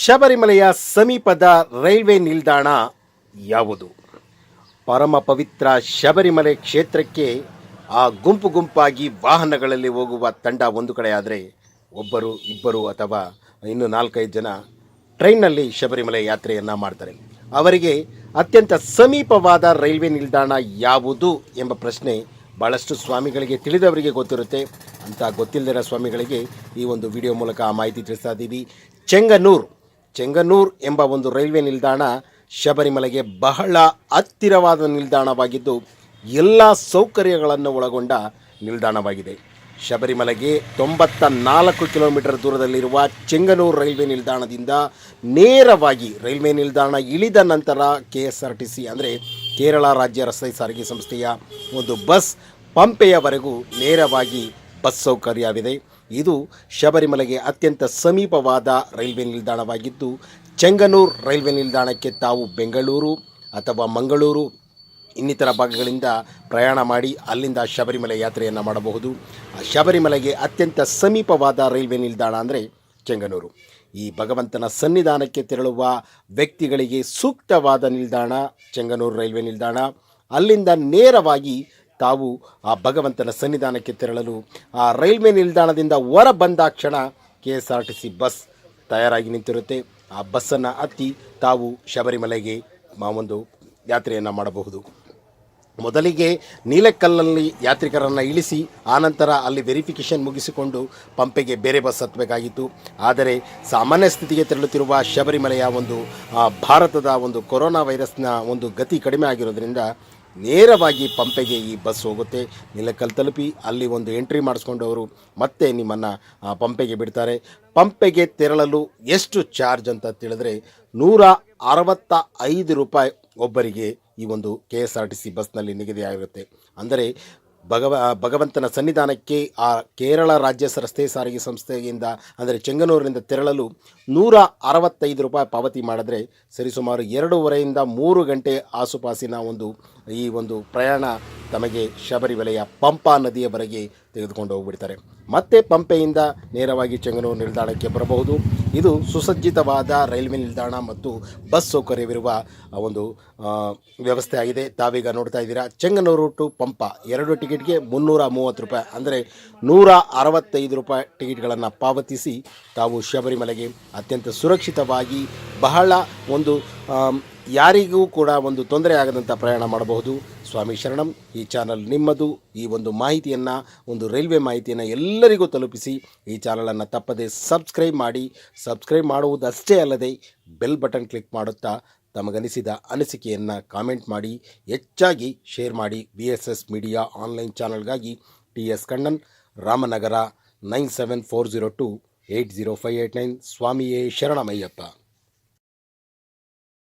ಶಬರಿಮಲೆಯ ಸಮೀಪದ ರೈಲ್ವೆ ನಿಲ್ದಾಣ ಯಾವುದು? ಪರಮ ಪವಿತ್ರ ಶಬರಿಮಲೆ ಕ್ಷೇತ್ರಕ್ಕೆ ಆ ಗುಂಪು ಗುಂಪಾಗಿ ವಾಹನಗಳಲ್ಲಿ ಹೋಗುವ ತಂಡ ಒಂದು ಕಡೆ ಆದರೆ, ಒಬ್ಬರು ಇಬ್ಬರು ಅಥವಾ ಇನ್ನು 4-5 ಜನ ಟ್ರೈನ್ನಲ್ಲಿ ಶಬರಿಮಲೆ ಯಾತ್ರೆಯನ್ನು ಮಾಡ್ತಾರೆ. ಅವರಿಗೆ ಅತ್ಯಂತ ಸಮೀಪವಾದ ರೈಲ್ವೆ ನಿಲ್ದಾಣ ಯಾವುದು ಎಂಬ ಪ್ರಶ್ನೆ ಭಾಳಷ್ಟು ಸ್ವಾಮಿಗಳಿಗೆ ತಿಳಿದವರಿಗೆ ಗೊತ್ತಿರುತ್ತೆ. ಅಂತ ಗೊತ್ತಿಲ್ಲದಿರೋ ಸ್ವಾಮಿಗಳಿಗೆ ಈ ಒಂದು ವಿಡಿಯೋ ಮೂಲಕ ಆ ಮಾಹಿತಿ ತಿಳಿಸ್ತಾ ಇದ್ದೀವಿ. ಚೆಂಗನ್ನೂರು ಎಂಬ ಒಂದು ರೈಲ್ವೆ ನಿಲ್ದಾಣ ಶಬರಿಮಲೆಗೆ ಬಹಳ ಹತ್ತಿರವಾದ ನಿಲ್ದಾಣವಾಗಿದ್ದು, ಎಲ್ಲ ಸೌಕರ್ಯಗಳನ್ನು ಒಳಗೊಂಡ ನಿಲ್ದಾಣವಾಗಿದೆ. ಶಬರಿಮಲೆಗೆ 94 ಕಿಲೋಮೀಟರ್ ದೂರದಲ್ಲಿರುವ ಚೆಂಗನ್ನೂರು ರೈಲ್ವೆ ನಿಲ್ದಾಣದಿಂದ ನೇರವಾಗಿ ರೈಲ್ವೆ ನಿಲ್ದಾಣ ಇಳಿದ ನಂತರ KSRTC ಅಂದರೆ ಕೇರಳ ರಾಜ್ಯ ರಸ್ತೆ ಸಾರಿಗೆ ಸಂಸ್ಥೆಯ ಒಂದು ಬಸ್ ಪಂಪೆಯವರೆಗೂ ನೇರವಾಗಿ ಬಸ್ ಸೌಕರ್ಯವಿದೆ. ಇದು ಶಬರಿಮಲೆಗೆ ಅತ್ಯಂತ ಸಮೀಪವಾದ ರೈಲ್ವೆ ನಿಲ್ದಾಣವಾಗಿದ್ದು, ಚೆಂಗನ್ನೂರು ರೈಲ್ವೆ ನಿಲ್ದಾಣಕ್ಕೆ ತಾವು ಬೆಂಗಳೂರು ಅಥವಾ ಮಂಗಳೂರು ಇನ್ನಿತರ ಭಾಗಗಳಿಂದ ಪ್ರಯಾಣ ಮಾಡಿ ಅಲ್ಲಿಂದ ಶಬರಿಮಲೆ ಯಾತ್ರೆಯನ್ನು ಮಾಡಬಹುದು. ಶಬರಿಮಲೆಗೆ ಅತ್ಯಂತ ಸಮೀಪವಾದ ರೈಲ್ವೆ ನಿಲ್ದಾಣ ಅಂದರೆ ಚೆಂಗನ್ನೂರು. ಈ ಭಗವಂತನ ಸನ್ನಿಧಾನಕ್ಕೆ ತೆರಳುವ ವ್ಯಕ್ತಿಗಳಿಗೆ ಸೂಕ್ತವಾದ ನಿಲ್ದಾಣ ಚೆಂಗನ್ನೂರು ರೈಲ್ವೆ ನಿಲ್ದಾಣ. ಅಲ್ಲಿಂದ ನೇರವಾಗಿ ತಾವು ಆ ಭಗವಂತನ ಸನ್ನಿಧಾನಕ್ಕೆ ತೆರಳಲು ಆ ರೈಲ್ವೆ ನಿಲ್ದಾಣದಿಂದ ಹೊರ ಬಂದಾಕ್ಷಣ KSRTC ಬಸ್ ತಯಾರಾಗಿ ನಿಂತಿರುತ್ತೆ. ಆ ಬಸ್ಸನ್ನು ಹತ್ತಿ ತಾವು ಶಬರಿಮಲೆಗೆ ಒಂದು ಯಾತ್ರೆಯನ್ನು ಮಾಡಬಹುದು. ಮೊದಲಿಗೆ ನೀಲೆಕಲ್ಲಲ್ಲಿ ಯಾತ್ರಿಕರನ್ನು ಇಳಿಸಿ ಆನಂತರ ಅಲ್ಲಿ ವೆರಿಫಿಕೇಷನ್ ಮುಗಿಸಿಕೊಂಡು ಪಂಪೆಗೆ ಬೇರೆ ಬಸ್ ಹತ್ತಬೇಕಾಗಿತ್ತು. ಆದರೆ ಸಾಮಾನ್ಯ ಸ್ಥಿತಿಗೆ ತೆರಳುತ್ತಿರುವ ಶಬರಿಮಲೆಯ ಒಂದು ಭಾರತದ ಒಂದು ಕೊರೋನಾ ವೈರಸ್ನ ಒಂದು ಗತಿ ಕಡಿಮೆ ಆಗಿರೋದ್ರಿಂದ ನೇರವಾಗಿ ಪಂಪೆಗೆ ಈ ಬಸ್ ಹೋಗುತ್ತೆ. ನೀಲಕಲ್ ತಲುಪಿ ಅಲ್ಲಿ ಒಂದು ಎಂಟ್ರಿ ಮಾಡಿಸ್ಕೊಂಡು ಅವರು ಮತ್ತೆ ನಿಮ್ಮನ್ನು ಪಂಪೆಗೆ ಬಿಡ್ತಾರೆ. ಪಂಪೆಗೆ ತೆರಳಲು ಎಷ್ಟು ಚಾರ್ಜ್ ಅಂತ ತಿಳಿದ್ರೆ ₹165 ಒಬ್ಬರಿಗೆ ಈ ಒಂದು KSRTC ಬಸ್ನಲ್ಲಿ ನಿಗದಿಯಾಗಿರುತ್ತೆ. ಅಂದರೆ ಭಗವಂತನ ಸನ್ನಿಧಾನಕ್ಕೆ ಆ ಕೇರಳ ರಾಜ್ಯ ರಸ್ತೆ ಸಾರಿಗೆ ಸಂಸ್ಥೆಯಿಂದ ಅಂದರೆ ಚೆಂಗನ್ನೂರಿನಿಂದ ತೆರಳಲು ₹165 ಪಾವತಿ ಮಾಡಿದ್ರೆ ಸರಿಸುಮಾರು 2.5 ರಿಂದ 3 ಗಂಟೆ ಆಸುಪಾಸಿನ ಈ ಒಂದು ಪ್ರಯಾಣ ತಮಗೆ ಶಬರಿಮಲೆಯ ಪಂಪಾ ನದಿಯವರೆಗೆ ತೆಗೆದುಕೊಂಡು ಹೋಗ್ಬಿಡ್ತಾರೆ. ಮತ್ತೆ ಪಂಪೆಯಿಂದ ನೇರವಾಗಿ ಚೆಂಗನ್ನೂರು ನಿಲ್ದಾಣಕ್ಕೆ ಬರಬಹುದು. ಇದು ಸುಸಜ್ಜಿತವಾದ ರೈಲ್ವೆ ನಿಲ್ದಾಣ ಮತ್ತು ಬಸ್ ಸೌಕರ್ಯವಿರುವ ಒಂದು ವ್ಯವಸ್ಥೆ ಆಗಿದೆ. ತಾವೀಗ ನೋಡ್ತಾ ಇದ್ದೀರಾ, ಚೆಂಗನ್ನೂರು ಟು ಪಂಪಾ 2 ಟಿಕೆಟ್ಗೆ ₹330 ಅಂದರೆ ₹165 ಟಿಕೆಟ್ಗಳನ್ನು ಪಾವತಿಸಿ ತಾವು ಶಬರಿಮಲೆಗೆ ಅತ್ಯಂತ ಸುರಕ್ಷಿತವಾಗಿ ಬಹಳ ಯಾರಿಗೂ ಕೂಡ ತೊಂದರೆ ಆಗದಂಥ ಪ್ರಯಾಣ ಮಾಡಬಹುದು. ಸ್ವಾಮಿ ಶರಣಂ. ಈ ಚಾನಲ್ ನಿಮ್ಮದು. ಈ ಒಂದು ಮಾಹಿತಿಯನ್ನು ರೈಲ್ವೆ ಮಾಹಿತಿಯನ್ನು ಎಲ್ಲರಿಗೂ ತಲುಪಿಸಿ ಈ ಚಾನಲನ್ನು ತಪ್ಪದೆ ಸಬ್ಸ್ಕ್ರೈಬ್ ಮಾಡಿ. ಸಬ್ಸ್ಕ್ರೈಬ್ ಮಾಡುವುದಷ್ಟೇ ಅಲ್ಲದೆ ಬೆಲ್ ಬಟನ್ ಕ್ಲಿಕ್ ಮಾಡುತ್ತಾ ತಮಗನಿಸಿದ ಅನಿಸಿಕೆಯನ್ನು ಕಾಮೆಂಟ್ ಮಾಡಿ, ಹೆಚ್ಚಾಗಿ ಶೇರ್ ಮಾಡಿ. VSS ಮೀಡಿಯಾ ಆನ್ಲೈನ್ ಚಾನಲ್ಗಾಗಿ TS ಕಣ್ಣನ್, ರಾಮನಗರ 9740280589. ಸ್ವಾಮಿಯೇ ಶರಣಮಯ್ಯಪ್ಪ.